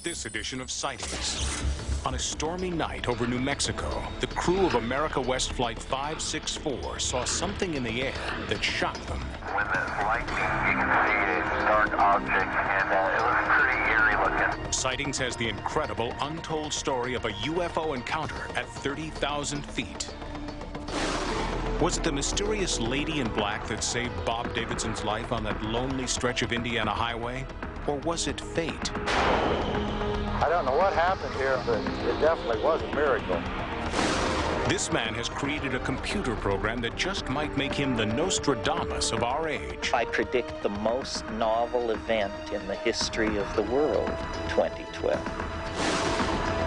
this edition of Sightings. On a stormy night over New Mexico, the crew of America West Flight 564 saw something in the air that shocked them. When there's lightning, you can see a dark object, and it was pretty eerie looking. Sightings has the incredible, untold story of a UFO encounter at 30,000 feet. Was it the mysterious lady in black that saved Bob Davidson's life on that lonely stretch of Indiana highway? Or was it fate? I don't know what happened here, but it definitely was a miracle. This man has created a computer program that just might make him the Nostradamus of our age. I predict the most novel event in the history of the world, 2012.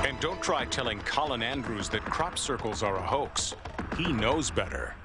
And don't try telling Colin Andrews that crop circles are a hoax. He knows better.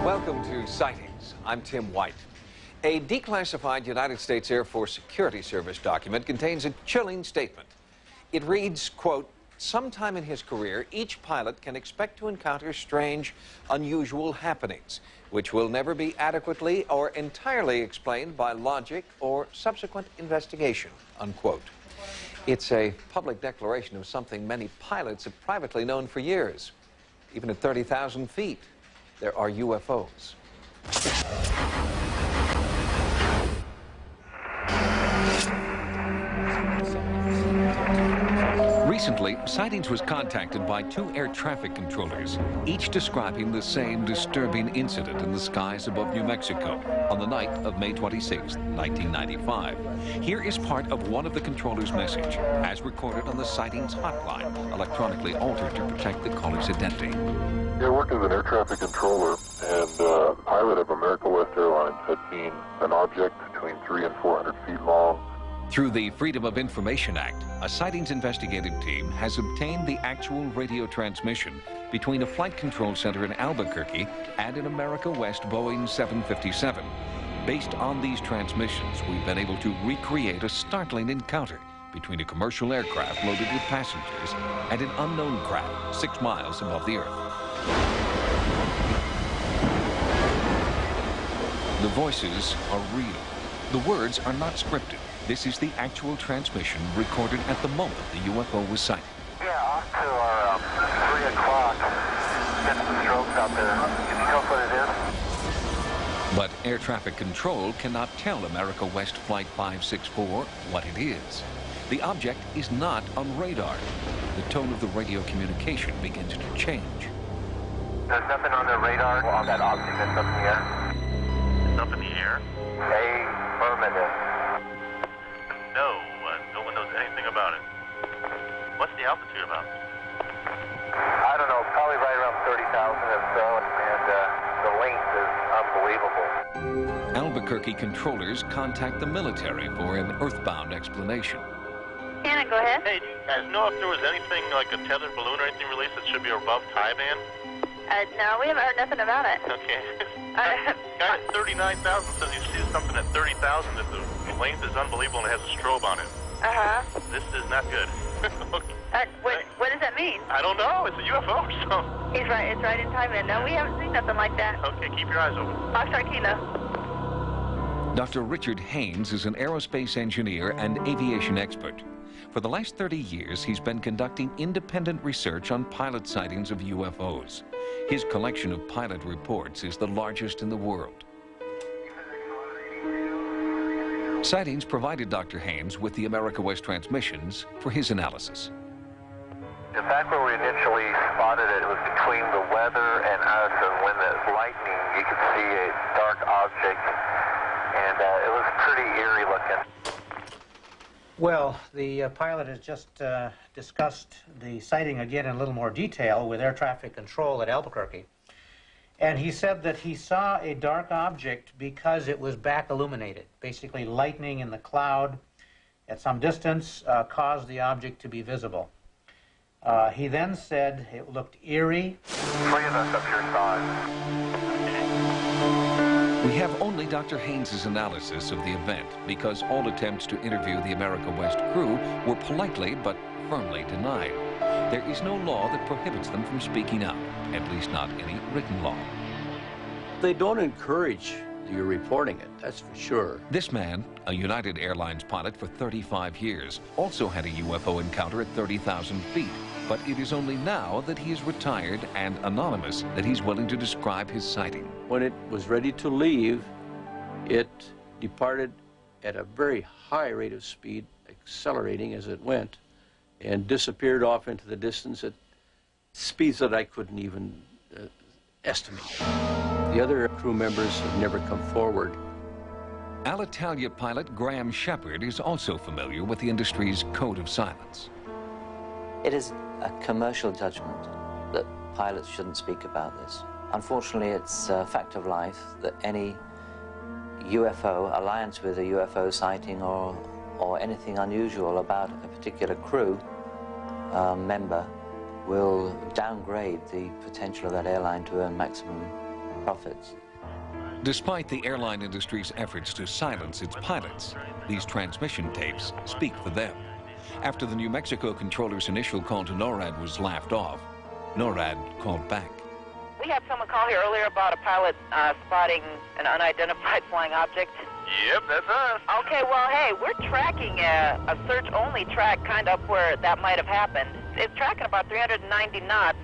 Welcome to Sightings. I'm Tim White. A declassified United States Air Force Security Service document contains a chilling statement. It reads, quote, "Sometime in his career, each pilot can expect to encounter strange, unusual happenings, which will never be adequately or entirely explained by logic or subsequent investigation," unquote. It's a public declaration of something many pilots have privately known for years. Even at 30,000 feet, there are UFOs. Recently, Sightings was contacted by two air traffic controllers, each describing the same disturbing incident in the skies above New Mexico on the night of May 26, 1995. Here is part of one of the controllers' message, as recorded on the Sightings hotline, electronically altered to protect the caller's identity. I work as an air traffic controller, and a pilot of America West Airlines had seen an object between 300 and 400 feet long. Through the Freedom of Information Act, a Sightings investigative team has obtained the actual radio transmission between a flight control center in Albuquerque and an America West Boeing 757. Based on these transmissions, we've been able to recreate a startling encounter between a commercial aircraft loaded with passengers and an unknown craft 6 miles above the Earth. The voices are real. The words are not scripted. This is the actual transmission recorded at the moment the UFO was sighted. Yeah, off to our 3 o'clock. Get some strokes out there. Can you tell us what it is? But air traffic control cannot tell America West Flight 564 what it is. The object is not on radar. The tone of the radio communication begins to change. There's nothing on the radar on that object that's up in the air. It's up in the air? Affirmative. No, no one knows anything about it. What's the altitude about? I don't know, probably right around 30,000 or so, and the length is unbelievable. Albuquerque controllers contact the military for an earthbound explanation. Anna, go ahead. Hey, do you guys know if there was anything like a tethered balloon or anything released that should be above tie band? No, we haven't heard nothing about it. Okay. Guy at 39,000 says he sees something at 30,000 that the length is unbelievable and it has a strobe on it. Uh-huh. This is not good. Okay. What does that mean? I don't know. It's a UFO, so... He's right. It's right in time then. No, we haven't seen nothing like that. Okay, keep your eyes open. Foxtrot Kilo. Dr. Richard Haynes is an aerospace engineer and aviation expert. For the last 30 years, he's been conducting independent research on pilot sightings of UFOs. His collection of pilot reports is the largest in the world. Sightings provided Dr. Haynes with the America West transmissions for his analysis. In fact, where we initially spotted it was between the weather and us, and when there's lightning, you could see a dark object, and it was pretty eerie looking. Well, the pilot has just discussed the sighting again in a little more detail with air traffic control at Albuquerque. And he said that he saw a dark object because it was back illuminated. Basically, lightning in the cloud at some distance caused the object to be visible. He then said it looked eerie. 3 of us up here saw it. We have only Dr. Haynes's analysis of the event because all attempts to interview the America West crew were politely but firmly denied. There is no law that prohibits them from speaking out, at least not any written law. They don't encourage you reporting it, that's for sure. This man, a United Airlines pilot for 35 years, also had a UFO encounter at 30,000 feet. But it is only now that he is retired and anonymous that he's willing to describe his sighting. When it was ready to leave, it departed at a very high rate of speed, accelerating as it went, and disappeared off into the distance at speeds that I couldn't even estimate. The other crew members have never come forward. Alitalia pilot Graham Shepard is also familiar with the industry's code of silence. It is a commercial judgment that pilots shouldn't speak about this. Unfortunately, it's a fact of life that any UFO, alliance with a UFO sighting or anything unusual about a particular crew member will downgrade the potential of that airline to earn maximum profits. Despite the airline industry's efforts to silence its pilots, these transmission tapes speak for them. After the New Mexico controller's initial call to NORAD was laughed off, NORAD called back. We had someone call here earlier about a pilot spotting an unidentified flying object. Yep, that's us. Okay, well, hey, we're tracking a search-only track kind of where that might have happened. It's tracking about 390 knots.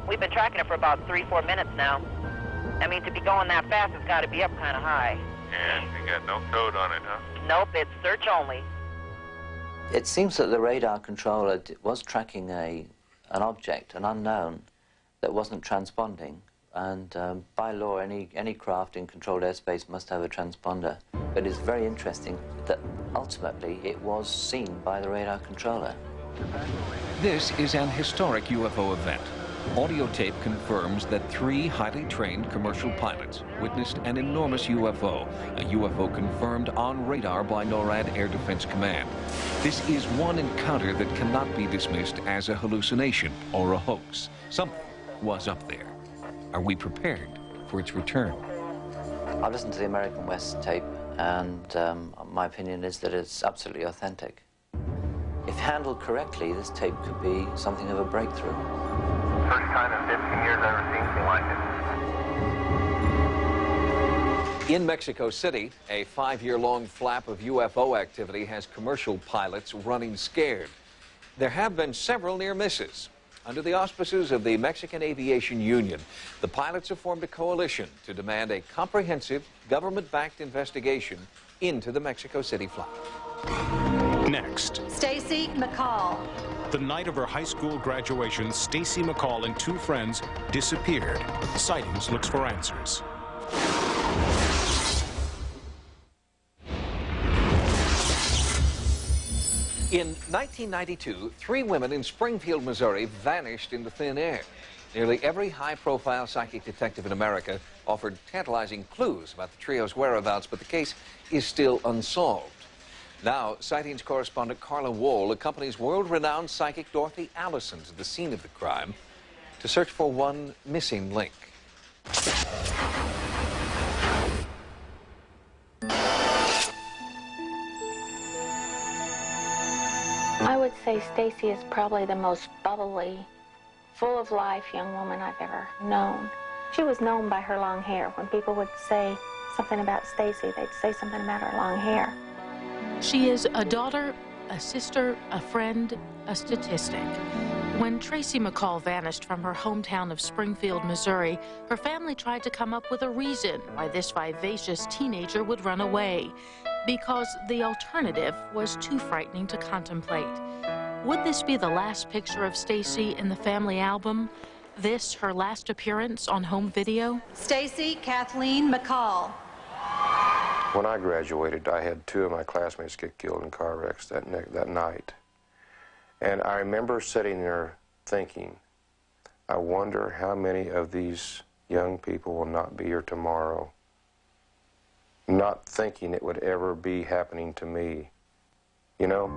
We've been tracking it for about 3-4 minutes now. I mean, to be going that fast, it's got to be up kind of high. Yeah, you got no code on it, huh? Nope, it's search-only. It seems that the radar controller was tracking an object, an unknown, that wasn't transponding. And by law, any craft in controlled airspace must have a transponder. But it's very interesting that ultimately it was seen by the radar controller. This is an historic UFO event. Audio tape confirms that 3 highly trained commercial pilots witnessed an enormous UFO, a UFO confirmed on radar by NORAD Air Defense Command. This is one encounter that cannot be dismissed as a hallucination or a hoax. Something was up there. Are we prepared for its return? I've listened to the American West tape, and my opinion is that it's absolutely authentic. If handled correctly, this tape could be something of a breakthrough. First time in 15 years I've ever seen anything like it. In Mexico City, a 5-year-long flap of UFO activity has commercial pilots running scared. There have been several near misses. Under the auspices of the Mexican Aviation Union, the pilots have formed a coalition to demand a comprehensive, government-backed investigation into the Mexico City flap. Next, Stacy McCall. the night of her high school graduation, Stacy McCall and 2 friends disappeared. Sightings looks for answers. In 1992, 3 women in Springfield, Missouri vanished into thin air. Nearly every high-profile psychic detective in America offered tantalizing clues about the trio's whereabouts, but the case is still unsolved. Now, Sightings correspondent Carla Wohl accompanies world-renowned psychic Dorothy Allison to the scene of the crime to search for one missing link. I would say Stacy is probably the most bubbly, full of life young woman I've ever known. She was known by her long hair. When people would say something about Stacy, they'd say something about her long hair. She is a daughter, a sister, a friend, a statistic. When Tracy McCall vanished from her hometown of Springfield, Missouri, her family tried to come up with a reason why this vivacious teenager would run away, because the alternative was too frightening to contemplate. Would this be the last picture of Stacy in the family album? This, her last appearance on home video? Stacy Kathleen McCall. When I graduated, I had 2 of my classmates get killed in car wrecks that night. And I remember sitting there thinking, I wonder how many of these young people will not be here tomorrow, not thinking it would ever be happening to me, you know?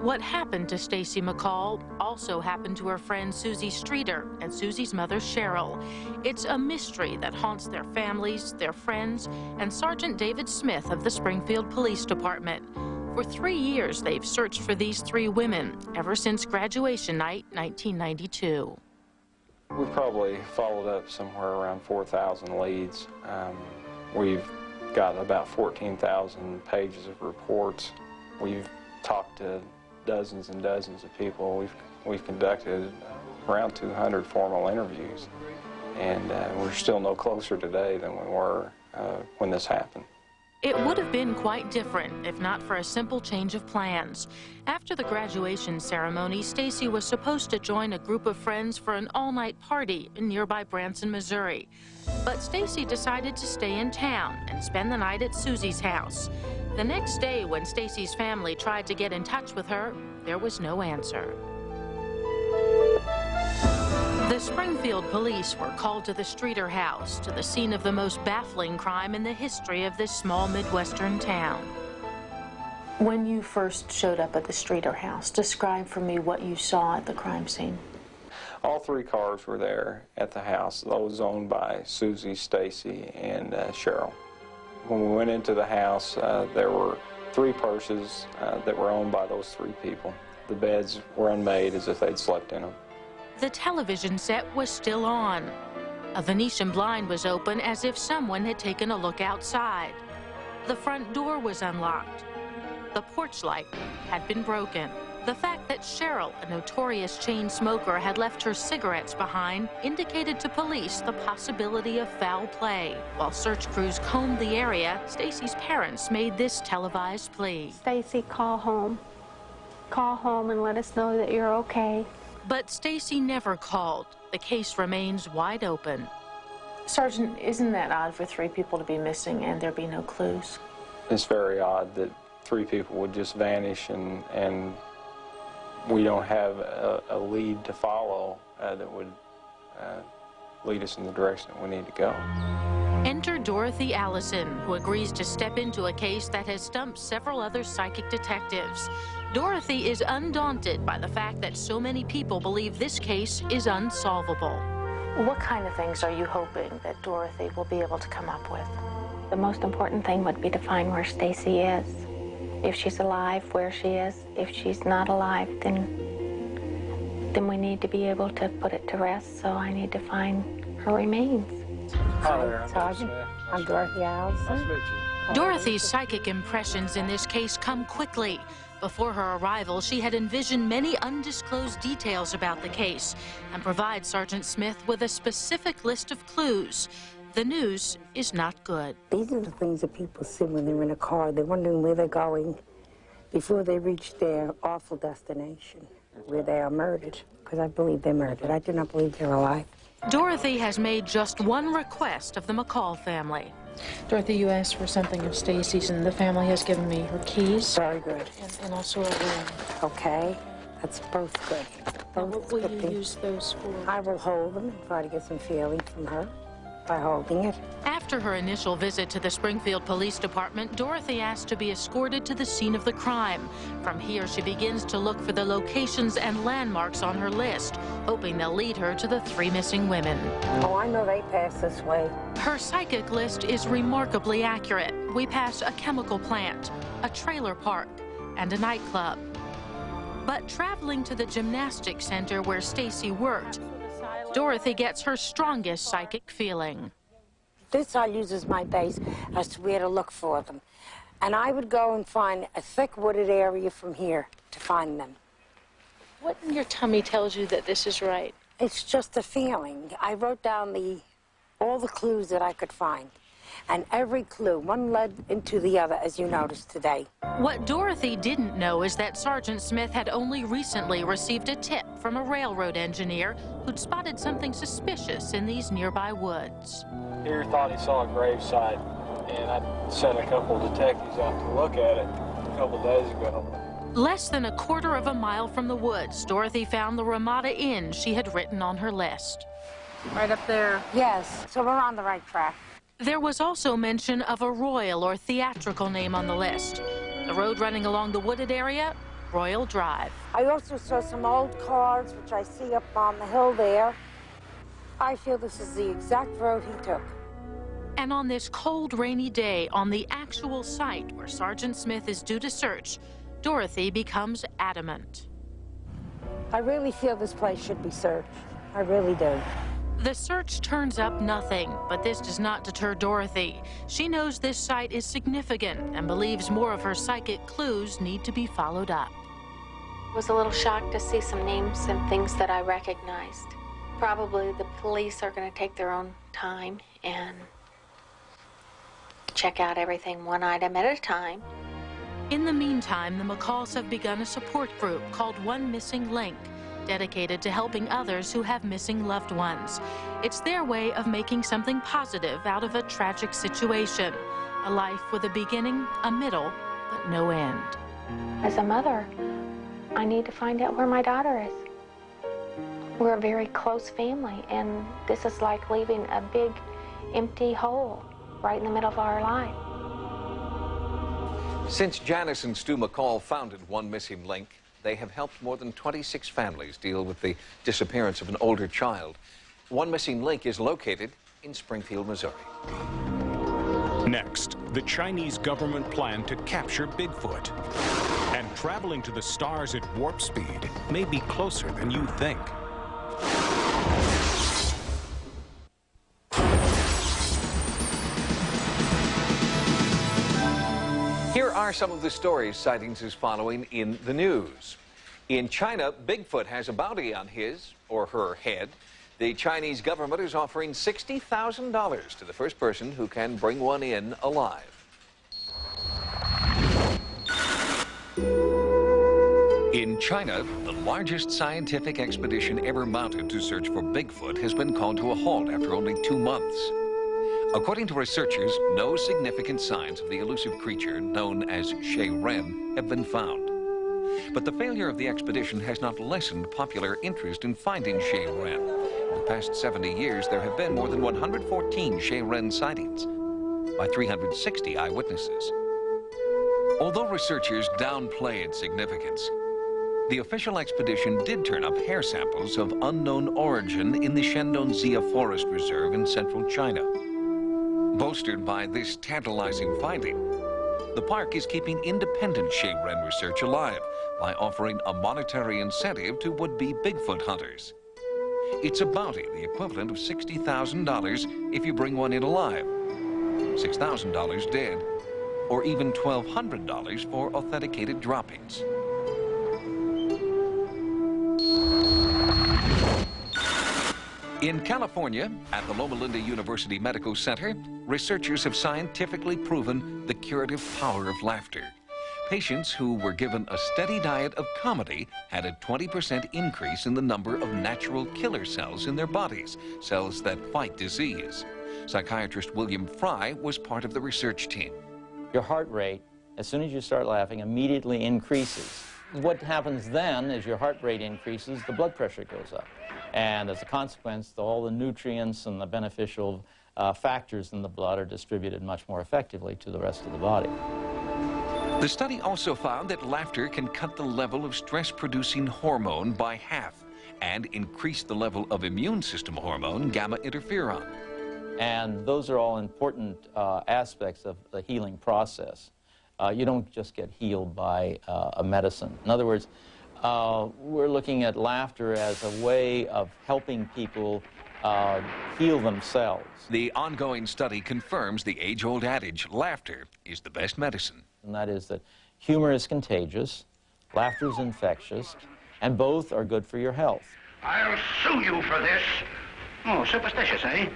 What happened to Stacy McCall also happened to her friend Susie Streeter and Susie's mother Cheryl. It's a mystery that haunts their families, their friends, and Sergeant David Smith of the Springfield Police Department. For 3 years, they've searched for these 3 women ever since graduation night, 1992. We've probably followed up somewhere around 4,000 leads. We've got about 14,000 pages of reports. We've talked to dozens and dozens of people. We've conducted around 200 formal interviews, and we're still no closer today than we were when this happened. It would have been quite different if not for a simple change of plans. After the graduation ceremony, Stacy was supposed to join a group of friends for an all-night party in nearby Branson, Missouri. But Stacy decided to stay in town and spend the night at Susie's house. The next day, when Stacy's family tried to get in touch with her, there was no answer. The Springfield police were called to the Streeter house, to the scene of the most baffling crime in the history of this small Midwestern town. When you first showed up at the Streeter house, describe for me what you saw at the crime scene. All 3 cars were there at the house, those owned by Susie, Stacy, and Cheryl. When we went into the house, there were 3 purses that were owned by those 3 people. The beds were unmade, as if they'd slept in them. The television set was still on. A Venetian blind was open as if someone had taken a look outside. The front door was unlocked. The porch light had been broken. The fact that Cheryl, a notorious chain smoker, had left her cigarettes behind indicated to police the possibility of foul play. While search crews combed the area, Stacy's parents made this televised plea. Stacy, call home. Call home and let us know that you're okay. But Stacy never called. The case remains wide open. Sergeant, isn't that odd for 3 people to be missing and there be no clues? It's very odd that 3 people would just vanish and we don't have a lead to follow that would lead us in the direction that we need to go. Enter Dorothy Allison, who agrees to step into a case that has stumped several other psychic detectives. Dorothy is undaunted by the fact that so many people believe this case is unsolvable. What kind of things are you hoping that Dorothy will be able to come up with? The most important thing would be to find where Stacy is. If she's alive, where she is. If she's not alive, then we need to be able to put it to rest, so I need to find her remains. Hi there, Sergeant. I'm Dorothy Allison. Dorothy's psychic impressions in this case come quickly. Before her arrival, she had envisioned many undisclosed details about the case and provides Sergeant Smith with a specific list of clues. The news is not good. These are the things that people see when they're in a car. They're wondering where they're going before they reach their awful destination, where they are murdered, because I believe they're murdered. I do not believe they're alive. Dorothy has made just one request of the McCall family. Dorothy, you asked for something of Stacy's, and the family has given me her keys. Very good. And also a ring. Okay, that's both good. What will you use those for? I will hold them and try to get some feeling from her by holding it. After her initial visit to the Springfield Police Department, Dorothy asked to be escorted to the scene of the crime. From here, she begins to look for the locations and landmarks on her list, hoping they'll lead her to the 3 missing women. Oh, I know they pass this way. Her psychic list is remarkably accurate. We pass a chemical plant, a trailer park, and a nightclub. But traveling to the gymnastics center where Stacy worked, Dorothy gets her strongest psychic feeling. This I use as my base as to where to look for them. And I would go and find a thick wooded area from here to find them. What in your tummy tells you that this is right? It's just a feeling. I wrote down all the clues that I could find. And every clue, one led into the other, as you noticed today. What Dorothy didn't know is that Sergeant Smith had only recently received a tip from a railroad engineer who'd spotted something suspicious in these nearby woods. Here thought he saw a gravesite, and I sent a couple of detectives out to look at it a couple days ago. Less than a quarter of a mile from the woods, Dorothy found the Ramada Inn she had written on her list. Right up there. Yes, so we're on the right track. There was also mention of a royal or theatrical name on the list. The road running along the wooded area Royal Drive. I also saw some old cars, which I see up on the hill there. I feel this is the exact road he took. And on this cold, rainy day, on the actual site where Sergeant Smith is due to search, Dorothy becomes adamant. I really feel this place should be searched. I really do. The search turns up nothing, but this does not deter Dorothy. She knows this site is significant and believes more of her psychic clues need to be followed up. I was a little shocked to see some names and things that I recognized. Probably the police are going to take their own time and check out everything one item at a time. In the meantime, the McCalls have begun a support group called One Missing Link, dedicated to helping others who have missing loved ones. It's their way of making something positive out of a tragic situation. A life with a beginning, a middle, but no end. As a mother, I need to find out where my daughter is. We're a very close family, and this is like leaving a big, empty hole right in the middle of our life. Since Janice and Stu McCall founded One Missing Link, they have helped more than 26 families deal with the disappearance of an older child. One Missing Link is located in Springfield, Missouri. Next, the Chinese government plan to capture Bigfoot. And traveling to the stars at warp speed may be closer than you think. Here are some of the stories Sightings is following in the news. In China, Bigfoot has a bounty on his or her head. The Chinese government is offering $60,000 to the first person who can bring one in alive. In China, the largest scientific expedition ever mounted to search for Bigfoot has been called to a halt after only 2 months. According to researchers, no significant signs of the elusive creature known as Shay Ren have been found. But the failure of the expedition has not lessened popular interest in finding Shay Ren. In the past 70 years, there have been more than 114 Shay Ren sightings by 360 eyewitnesses. Although researchers downplay its significance, the official expedition did turn up hair samples of unknown origin in the Shandong Forest Reserve in central China. Bolstered by this tantalizing finding, the park is keeping independent Shay Ren research alive by offering a monetary incentive to would-be Bigfoot hunters. It's a bounty, the equivalent of $60,000 if you bring one in alive, $6,000 dead, or even $1,200 for authenticated droppings. In California, at the Loma Linda University Medical Center, researchers have scientifically proven the curative power of laughter. Patients who were given a steady diet of comedy had a 20% increase in the number of natural killer cells in their bodies, cells that fight disease. Psychiatrist William Fry was part of the research team. Your heart rate, as soon as you start laughing, immediately increases. What happens then is your heart rate increases, the blood pressure goes up. And as a consequence, all the nutrients and the beneficial factors in the blood are distributed much more effectively to the rest of the body. The study also found that laughter can cut the level of stress-producing hormone by half and increase the level of immune system hormone, gamma interferon. And those are all important aspects of the healing process. You don't just get healed by a medicine. In other words, we're looking at laughter as a way of helping people heal themselves. The ongoing study confirms the age-old adage, laughter is the best medicine. And that is that humor is contagious, laughter is infectious, and both are good for your health. I'll sue you for this. Oh, superstitious, eh?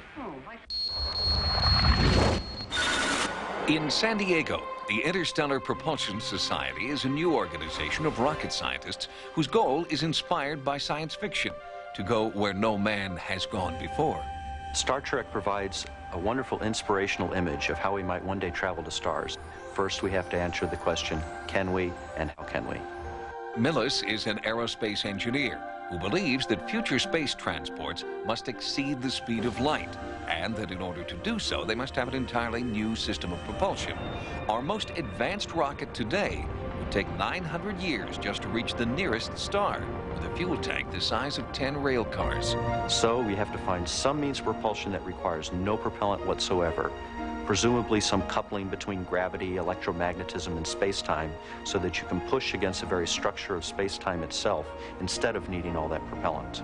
In San Diego, the Interstellar Propulsion Society is a new organization of rocket scientists whose goal is inspired by science fiction to go where no man has gone before. Star Trek provides a wonderful inspirational image of how we might one day travel to stars. First, we have to answer the question, can we and how can we? Millis is an aerospace engineer who believes that future space transports must exceed the speed of light, and that in order to do so, they must have an entirely new system of propulsion. Our most advanced rocket today It would take 900 years just to reach the nearest star, with a fuel tank the size of 10 rail cars. So we have to find some means of propulsion that requires no propellant whatsoever, presumably some coupling between gravity, electromagnetism, and space-time, so that you can push against the very structure of space-time itself instead of needing all that propellant.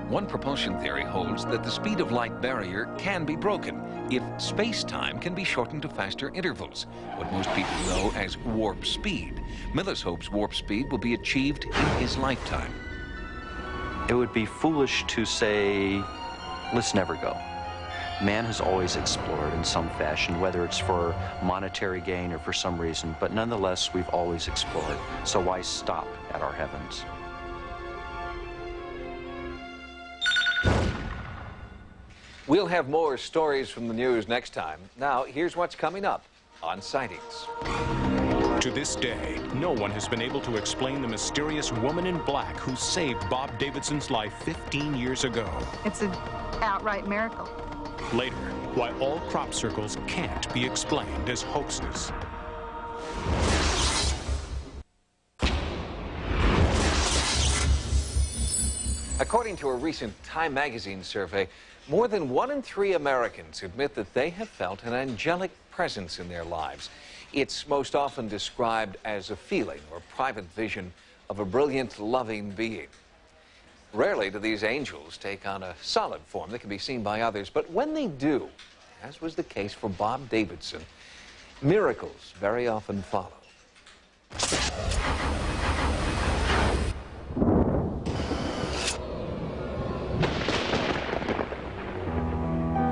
One propulsion theory holds that the speed of light barrier can be broken if space-time can be shortened to faster intervals, what most people know as warp speed. Millis hopes warp speed will be achieved in his lifetime. It would be foolish to say, let's never go. Man has always explored in some fashion, whether it's for monetary gain or for some reason, but nonetheless, we've always explored. So why stop at our heavens? We'll have more stories from the news next time. Now, here's what's coming up on Sightings. To this day, no one has been able to explain the mysterious woman in black who saved Bob Davidson's life 15 years ago. It's an outright miracle. Later, why all crop circles can't be explained as hoaxes. According to a recent Time magazine survey, more than 1 in 3 Americans admit that they have felt an angelic presence in their lives. It's most often described as a feeling or private vision of a brilliant, loving being. Rarely do these angels take on a solid form that can be seen by others, but when they do, as was the case for Bob Davidson, miracles very often follow.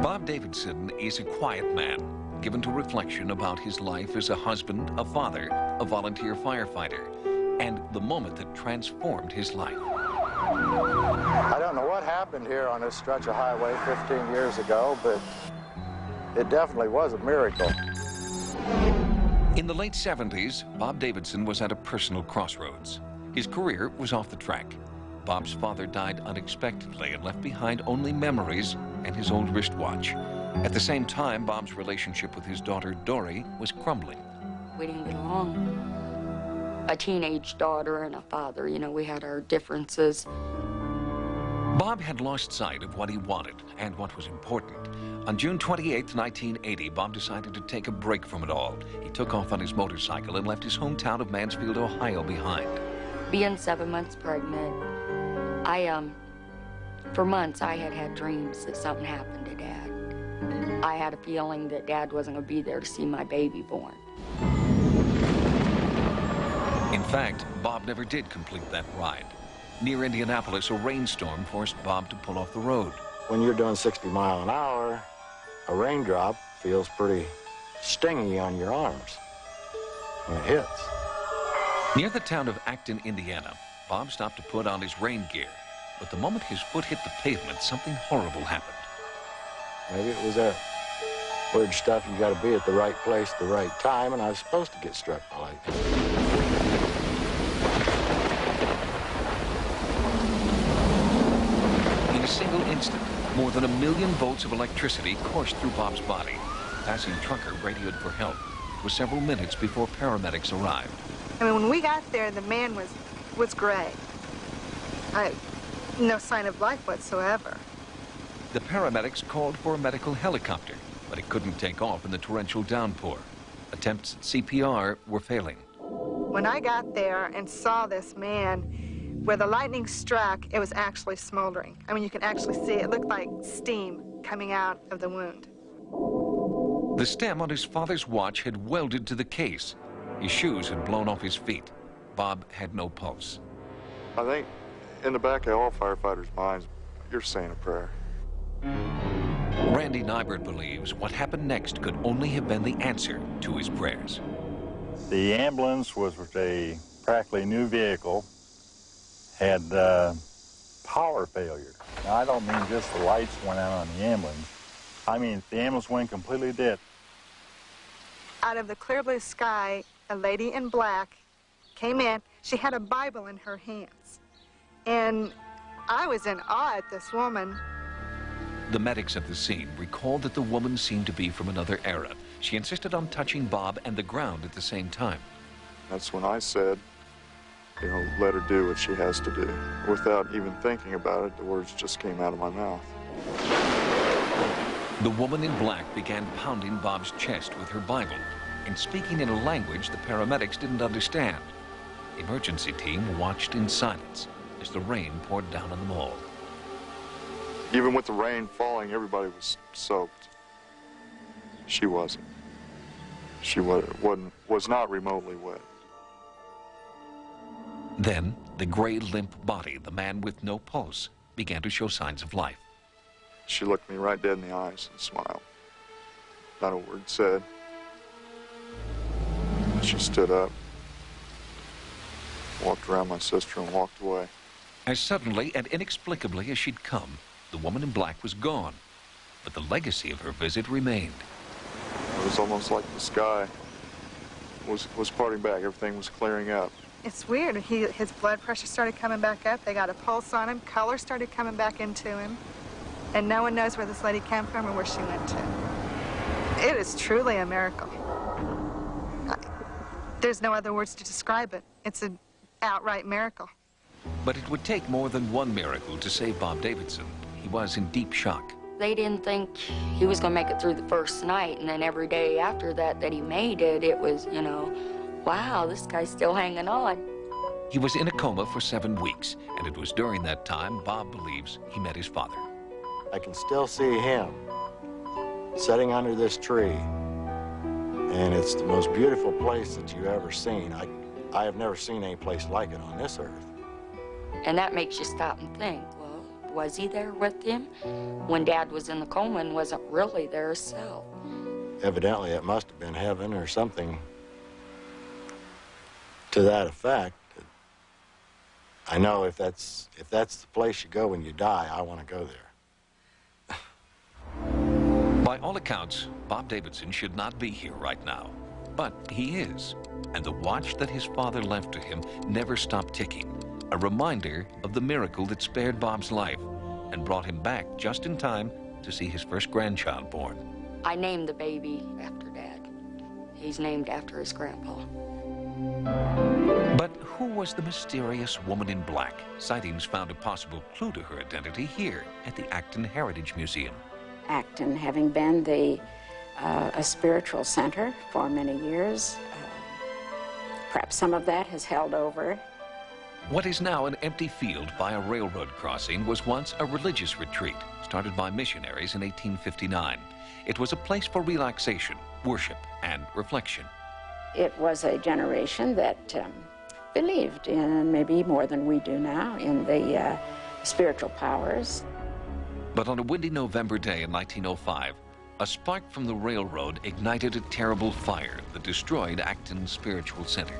Bob Davidson is a quiet man, given to reflection about his life as a husband, a father, a volunteer firefighter, and the moment that transformed his life. I don't know what happened here on this stretch of highway 15 years ago, but it definitely was a miracle. In the late 70s, Bob Davidson was at a personal crossroads. His career was off the track. Bob's father died unexpectedly and left behind only memories and his old wristwatch. At the same time, Bob's relationship with his daughter, Dory, was crumbling. We didn't get along. A teenage daughter and a father, you know, we had our differences. Bob had lost sight of what he wanted and what was important. On June 28, 1980, Bob decided to take a break from it all. He took off on his motorcycle and left his hometown of Mansfield, Ohio behind. Being 7 months pregnant, for months I had had dreams that something happened to Dad. I had a feeling that Dad wasn't going to be there to see my baby born. In fact, Bob never did complete that ride. Near Indianapolis, a rainstorm forced Bob to pull off the road. When you're doing 60 miles an hour, a raindrop feels pretty stingy on your arms when it hits. Near the town of Acton, Indiana, Bob stopped to put on his rain gear. But the moment his foot hit the pavement, something horrible happened. Maybe it was that weird stuff, you gotta be at the right place at the right time, and I was supposed to get struck by lightning. In a single instant, more than 1 million volts of electricity coursed through Bob's body. A passing trucker radioed for help. It was several minutes before paramedics arrived. I mean, when we got there, the man was gray. No sign of life whatsoever. The paramedics called for a medical helicopter, but it couldn't take off in the torrential downpour. Attempts at CPR were failing. When I got there and saw this man, where the lightning struck, it was actually smoldering. I mean, you can actually see it looked like steam coming out of the wound. The stem on his father's watch had welded to the case. His shoes had blown off his feet. Bob had no pulse. I think in the back of all firefighters' minds, you're saying a prayer. Randy Nybert believes what happened next could only have been the answer to his prayers. The ambulance was a practically new vehicle, had power failure. Now, I don't mean just the lights went out on the ambulance. I mean, the ambulance went completely dead. Out of the clear blue sky, a lady in black came in. She had a Bible in her hands. And I was in awe at this woman. The medics at the scene recalled that the woman seemed to be from another era. She insisted on touching Bob and the ground at the same time. That's when I said, you know, let her do what she has to do. Without even thinking about it, the words just came out of my mouth. The woman in black began pounding Bob's chest with her Bible and speaking in a language the paramedics didn't understand. The emergency team watched in silence as the rain poured down on them all. Even with the rain falling, everybody was soaked. She wasn't. She was not remotely wet. Then, the gray, limp body, the man with no pulse, began to show signs of life. She looked me right dead in the eyes and smiled. Not a word said. She stood up, walked around my sister, and walked away. As suddenly and inexplicably as she'd come, the woman in black was gone. But the legacy of her visit remained. It was almost like the sky was parting back. Everything was clearing up. It's weird. His blood pressure started coming back up. They got a pulse on him. Color started coming back into him. And no one knows where this lady came from or where she went to. It is truly a miracle. There's no other words to describe it. It's an outright miracle. But it would take more than one miracle to save Bob Davidson. He was in deep shock. They didn't think he was going to make it through the first night, and then every day after that he made it, it was, you know, wow, this guy's still hanging on. He was in a coma for 7 weeks, and it was during that time Bob believes he met his father. I can still see him sitting under this tree, and it's the most beautiful place that you've ever seen. I have never seen any place like it on this earth. And that makes you stop and think, well, was he there with him when Dad was in the coma and wasn't really there himself? Evidently, it must have been heaven or something to that effect. I know if that's the place you go when you die, I want to go there. By all accounts, Bob Davidson should not be here right now. But he is. And the watch that his father left to him never stopped ticking. A reminder of the miracle that spared Bob's life and brought him back just in time to see his first grandchild born. I named the baby after Dad. He's named after his grandpa. But who was the mysterious woman in black? Sightings found a possible clue to her identity here at the Acton Heritage Museum. Acton, having been a spiritual center for many years, perhaps some of that has held over. What is now an empty field by a railroad crossing was once a religious retreat started by missionaries in 1859. It was a place for relaxation, worship, and reflection. It was a generation that believed in, maybe more than we do now, in the spiritual powers. But on a windy November day in 1905, a spark from the railroad ignited a terrible fire that destroyed Acton's spiritual center.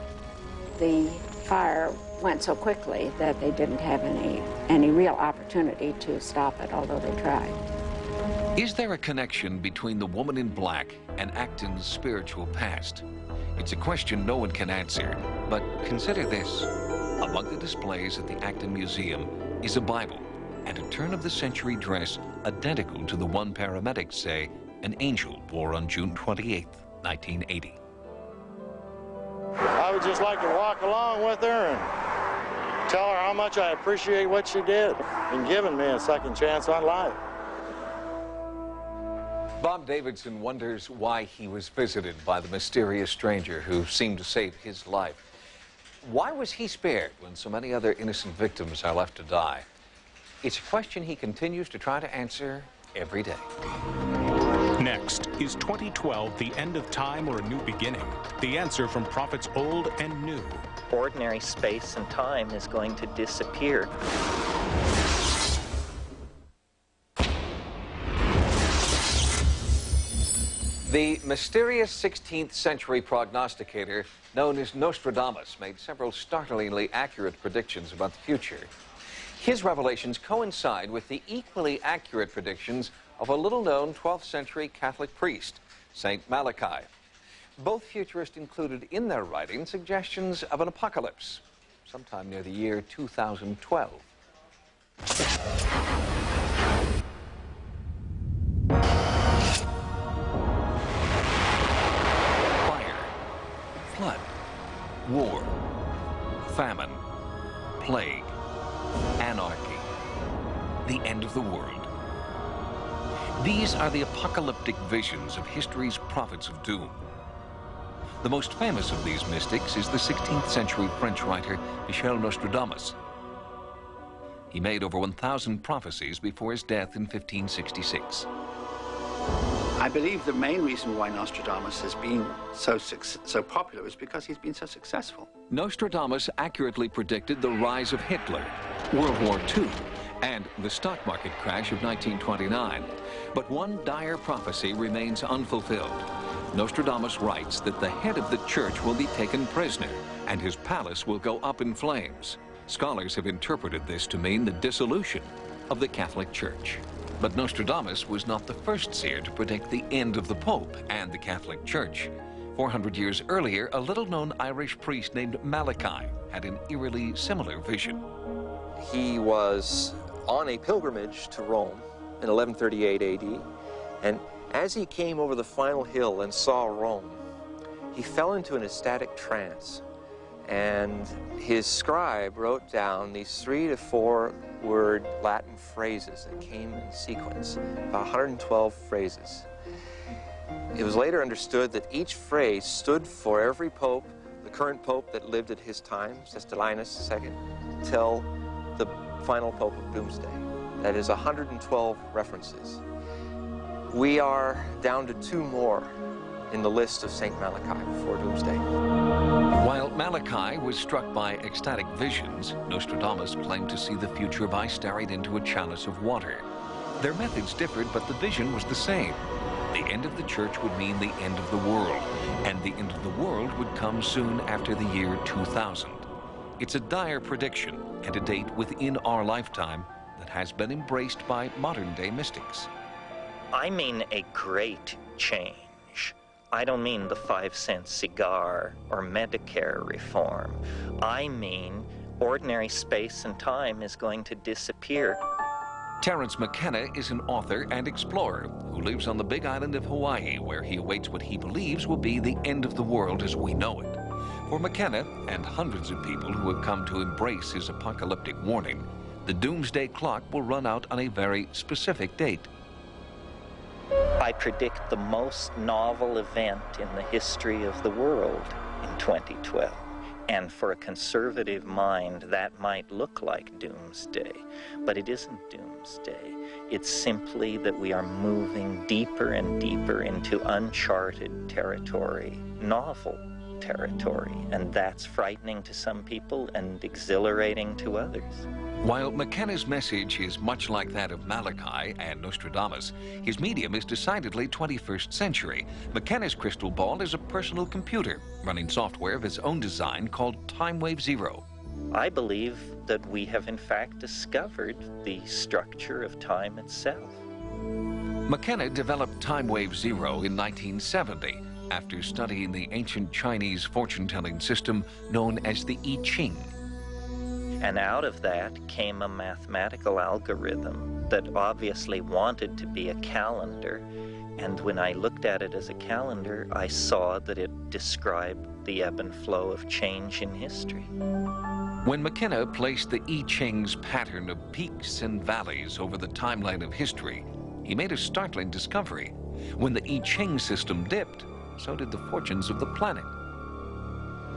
The fire went so quickly that they didn't have any real opportunity to stop it, although they tried. Is there a connection between the woman in black and Acton's spiritual past? It's a question no one can answer, but consider this. Among the displays at the Acton Museum is a Bible and a turn-of-the-century dress identical to the one paramedics say an angel wore on June 28, 1980. I would just like to walk along with her and tell her how much I appreciate what she did in giving me a second chance on life. Bob Davidson wonders why he was visited by the mysterious stranger who seemed to save his life. Why was he spared when so many other innocent victims are left to die? It's a question he continues to try to answer every day. Next, is 2012 the end of time or a new beginning? The answer from prophets old and new. Ordinary space and time is going to disappear. The mysterious 16th century prognosticator known as Nostradamus made several startlingly accurate predictions about the future. His revelations coincide with the equally accurate predictions of a little-known 12th century Catholic priest, Saint Malachi. Both futurists included in their writing suggestions of an apocalypse sometime near the year 2012. Fire, flood, war. plague, anarchy, the end of the world. These are the apocalyptic visions of history's prophets of doom. The most famous of these mystics is the 16th century French writer Michel Nostradamus. He made over 1,000 prophecies before his death in 1566. I believe the main reason why Nostradamus has been so popular is because he's been so successful. Nostradamus accurately predicted the rise of Hitler, World War II, and the stock market crash of 1929. But one dire prophecy remains unfulfilled. Nostradamus writes that the head of the church will be taken prisoner and his palace will go up in flames. Scholars have interpreted this to mean the dissolution of the Catholic Church. But Nostradamus was not the first seer to predict the end of the Pope and the Catholic Church. 400 years earlier, a little-known Irish priest named Malachi had an eerily similar vision. He was on a pilgrimage to Rome in 1138 AD, and as he came over the final hill and saw Rome, he fell into an ecstatic trance, and his scribe wrote down these 3 to 4 word Latin phrases that came in sequence, about 112 phrases. It was later understood that each phrase stood for every pope, the current pope that lived at his time, Sistolinus II, till the final pope of Doomsday. That is 112 references. We are down to 2 more in the list of St. Malachi before Doomsday. While Malachi was struck by ecstatic visions, Nostradamus claimed to see the future by staring into a chalice of water. Their methods differed, but the vision was the same. The end of the church would mean the end of the world, and the end of the world would come soon after the year 2000. It's a dire prediction and a date within our lifetime that has been embraced by modern-day mystics. I mean a great change. I don't mean the 5-cent cigar or Medicare reform. I mean ordinary space and time is going to disappear. Terence McKenna is an author and explorer who lives on the big island of Hawaii, where he awaits what he believes will be the end of the world as we know it. For McKenna and hundreds of people who have come to embrace his apocalyptic warning, the doomsday clock will run out on a very specific date. I predict the most novel event in the history of the world in 2012. And for a conservative mind, that might look like doomsday, but it isn't doomsday. It's simply that we are moving deeper and deeper into uncharted territory, novel territory, and that's frightening to some people and exhilarating to others. While McKenna's message is much like that of Malachi and Nostradamus, his medium is decidedly 21st century. McKenna's crystal ball is a personal computer running software of his own design called TimeWave Zero. I believe that we have in fact discovered the structure of time itself. McKenna developed TimeWave Zero in 1970 after studying the ancient Chinese fortune-telling system known as the I Ching. And out of that came a mathematical algorithm that obviously wanted to be a calendar. And when I looked at it as a calendar, I saw that it described the ebb and flow of change in history. When McKenna placed the I Ching's pattern of peaks and valleys over the timeline of history, he made a startling discovery. When the I Ching system dipped, so did the fortunes of the planet.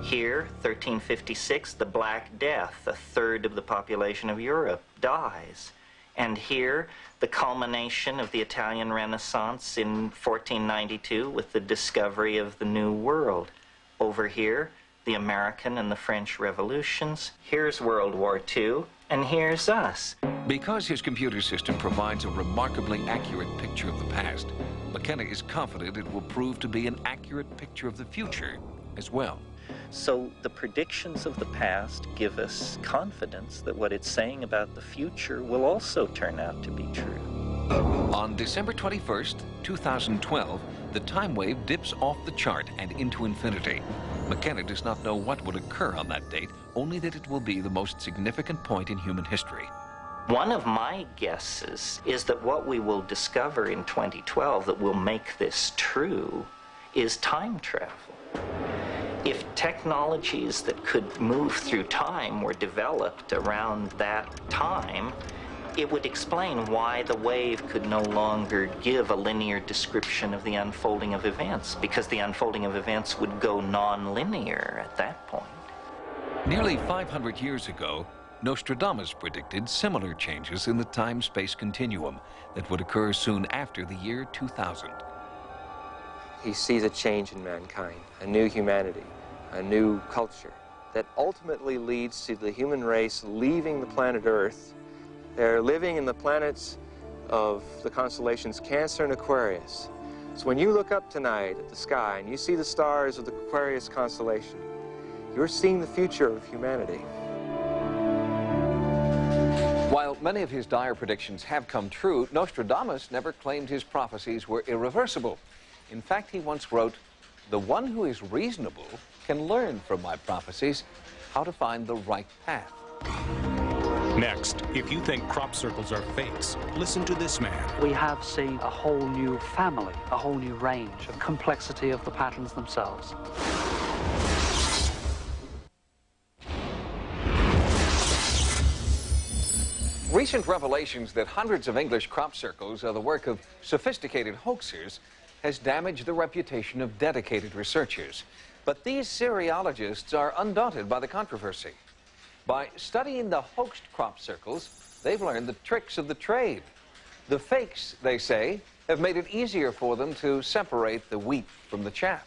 Here, 1356, the Black Death, a third of the population of Europe, dies. And here, the culmination of the Italian Renaissance in 1492 with the discovery of the New World. Over here, the American and the French Revolutions. Here's World War II, and here's us. Because his computer system provides a remarkably accurate picture of the past, McKenna is confident it will prove to be an accurate picture of the future as well. So the predictions of the past give us confidence that what it's saying about the future will also turn out to be true. On December 21st, 2012, the time wave dips off the chart and into infinity. McKenna does not know what would occur on that date, only that it will be the most significant point in human history. One of my guesses is that what we will discover in 2012 that will make this true is time travel. If technologies that could move through time were developed around that time, it would explain why the wave could no longer give a linear description of the unfolding of events, because the unfolding of events would go non-linear at that point. Nearly 500 years ago, Nostradamus predicted similar changes in the time-space continuum that would occur soon after the year 2000. He sees a change in mankind, a new humanity, a new culture that ultimately leads to the human race leaving the planet Earth. They're living in the planets of the constellations Cancer and Aquarius. So when you look up tonight at the sky and you see the stars of the Aquarius constellation, you're seeing the future of humanity. While many of his dire predictions have come true, Nostradamus never claimed his prophecies were irreversible. In fact, he once wrote, "The one who is reasonable can learn from my prophecies how to find the right path." Next, if you think crop circles are fakes, listen to this man. We have seen a whole new family, a whole new range of complexity of the patterns themselves. Recent revelations that hundreds of English crop circles are the work of sophisticated hoaxers has damaged the reputation of dedicated researchers. But these seriologists are undaunted by the controversy. By studying the hoaxed crop circles, they've learned the tricks of the trade. The fakes, they say, have made it easier for them to separate the wheat from the chaff.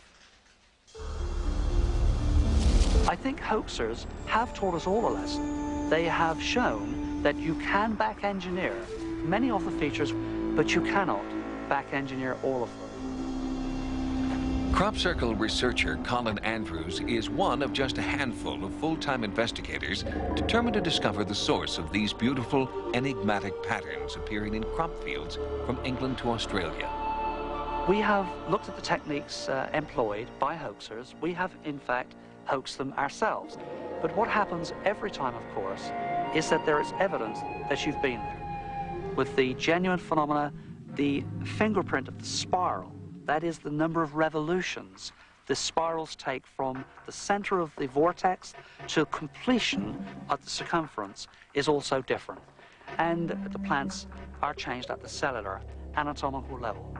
I think hoaxers have taught us all a lesson. They have shown that you can back-engineer many of the features, but you cannot back-engineer all of them. Crop circle researcher Colin Andrews is one of just a handful of full-time investigators determined to discover the source of these beautiful, enigmatic patterns appearing in crop fields from England to Australia. We have looked at the techniques employed by hoaxers. We have, in fact, hoaxed them ourselves. But what happens every time, of course, is that there is evidence that you've been there. With the genuine phenomena, the fingerprint of the spiral, that is the number of revolutions the spirals take from the center of the vortex to completion at the circumference, is also different. And the plants are changed at the cellular, anatomical level.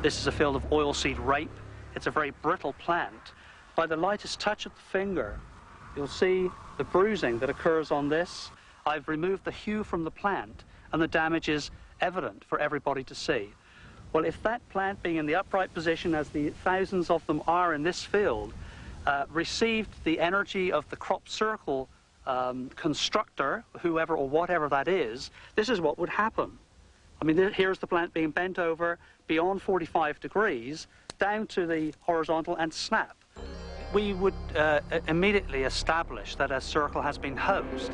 This is a field of oilseed rape. It's a very brittle plant. By the lightest touch of the finger, you'll see the bruising that occurs on this. I've removed the hue from the plant, and the damage is evident for everybody to see. Well, if that plant, being in the upright position, as the thousands of them are in this field, received the energy of the crop circle constructor, whoever or whatever that is, this is what would happen. I mean, here's the plant being bent over beyond 45 degrees, down to the horizontal, and snap. We would immediately establish that a circle has been hoaxed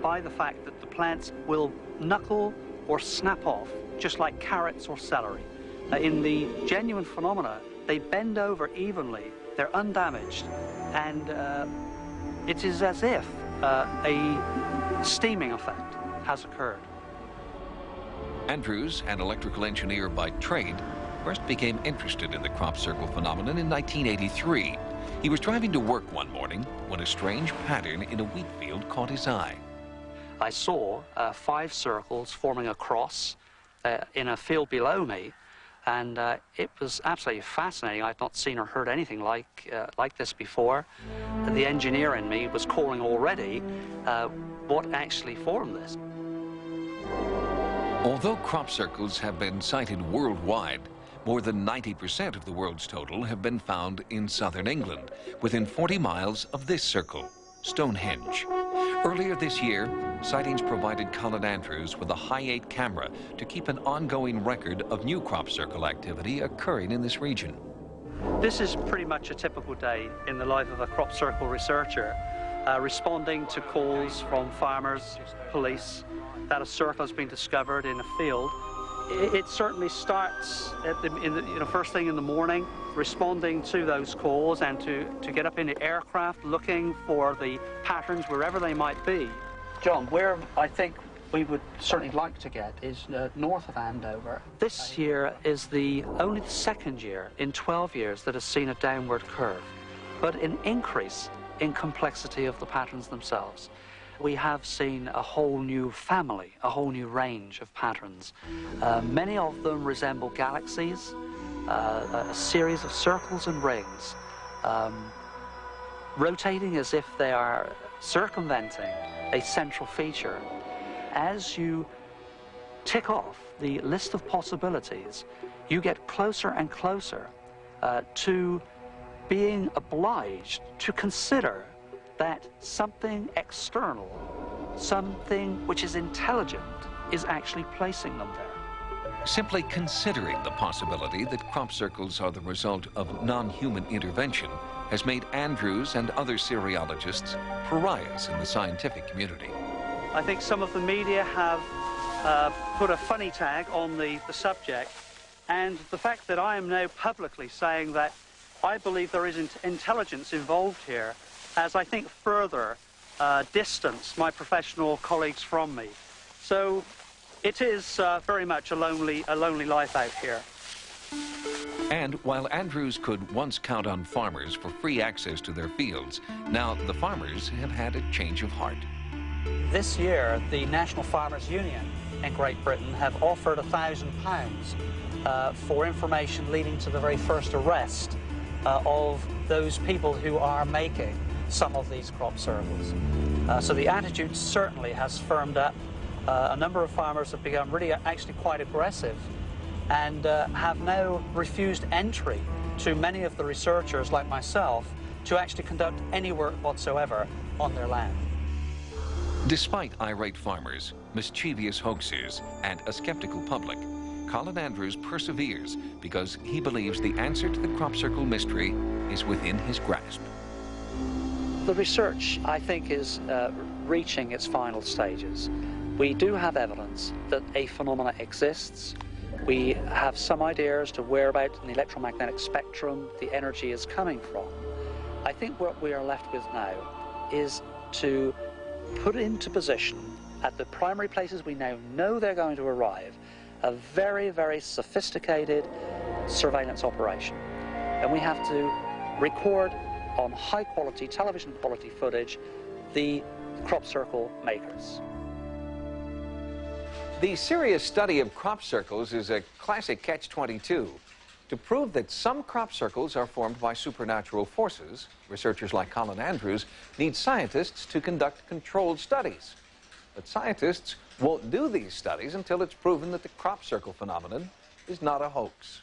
by the fact that the plants will knuckle or snap off, just like carrots or celery. In the genuine phenomena, they bend over evenly, they're undamaged, and it is as if a steaming effect has occurred. Andrews, an electrical engineer by trade, first became interested in the crop circle phenomenon in 1983. He was driving to work one morning when a strange pattern in a wheat field caught his eye. I saw 5 circles forming a cross in a field below me, and it was absolutely fascinating. I'd not seen or heard anything like this before. The engineer in me was calling already what actually formed this. Although crop circles have been sighted worldwide, more than 90% of the world's total have been found in southern England, within 40 miles of this circle, Stonehenge. Earlier this year, Sightings provided Colin Andrews with a high-8 camera to keep an ongoing record of new crop circle activity occurring in this region. This is pretty much a typical day in the life of a crop circle researcher, responding to calls from farmers, police, that a circle has been discovered in a field. It certainly starts at the first thing in the morning, responding to those calls and to get up in the aircraft, looking for the patterns wherever they might be. John, where I think we would certainly like to get is north of Andover. This year is only the second year in 12 years that has seen a downward curve. but an increase in complexity of the patterns themselves. We have seen a whole new family, a whole new range of patterns. Many of them resemble galaxies, a series of circles and rings, rotating as if they are circumventing a central feature. As you tick off the list of possibilities, you get closer and closer to being obliged to consider that something external, something which is intelligent, is actually placing them there. Simply considering the possibility that crop circles are the result of non-human intervention has made Andrews and other Siriologists pariahs in the scientific community. I think some of the media have put a funny tag on the subject, and the fact that I am now publicly saying that I believe there is intelligence involved here has, I think, further distanced my professional colleagues from me. So it is very much a lonely life out here. And while Andrews could once count on farmers for free access to their fields, now the farmers have had a change of heart. This year, the National Farmers Union in Great Britain have offered £1,000 for information leading to the very first arrest of those people who are making some of these crop circles. So the attitude certainly has firmed up. A number of farmers have become really actually quite aggressive and have now refused entry to many of the researchers like myself to actually conduct any work whatsoever on their land. Despite irate farmers, mischievous hoaxers, and a skeptical public, Colin Andrews perseveres because he believes the answer to the crop circle mystery is within his grasp. The research, I think, is reaching its final stages. We do have evidence that a phenomena exists. We have some idea as to whereabouts in the electromagnetic spectrum the energy is coming from. I think what we are left with now is to put into position at the primary places we now know they're going to arrive a very, very sophisticated surveillance operation. And we have to record on high-quality, television quality footage the crop circle makers. The serious study of crop circles is a classic catch-22. To prove that some crop circles are formed by supernatural forces, researchers like Colin Andrews need scientists to conduct controlled studies. But scientists won't do these studies until it's proven that the crop circle phenomenon is not a hoax.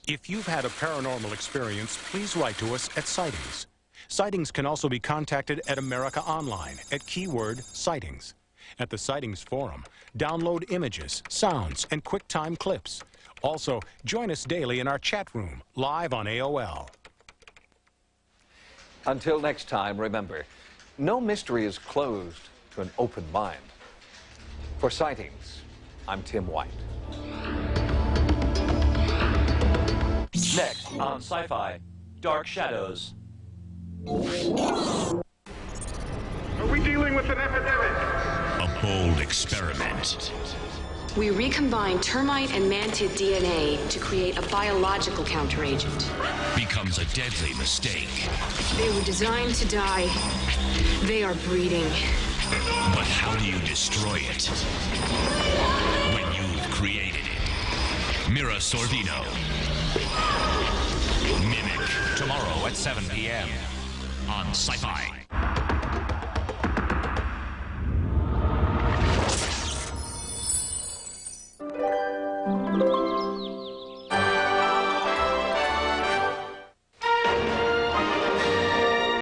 If you've had a paranormal experience, please write to us at Sightings. Sightings can also be contacted at America Online at keyword Sightings. At the Sightings Forum, download images, sounds, and QuickTime clips. Also, join us daily in our chat room, live on AOL. Until next time, remember, no mystery is closed to an open mind. For Sightings, I'm Tim White. Next on Sci-Fi, Dark Shadows. Are we dealing with an epidemic? A bold experiment. We recombine termite and mantid DNA to create a biological counteragent. Becomes a deadly mistake. They were designed to die. They are breeding. But how do you destroy it? When you've created it. Mira Sorvino. Mimic. Tomorrow at 7 p.m. on Sci-Fi.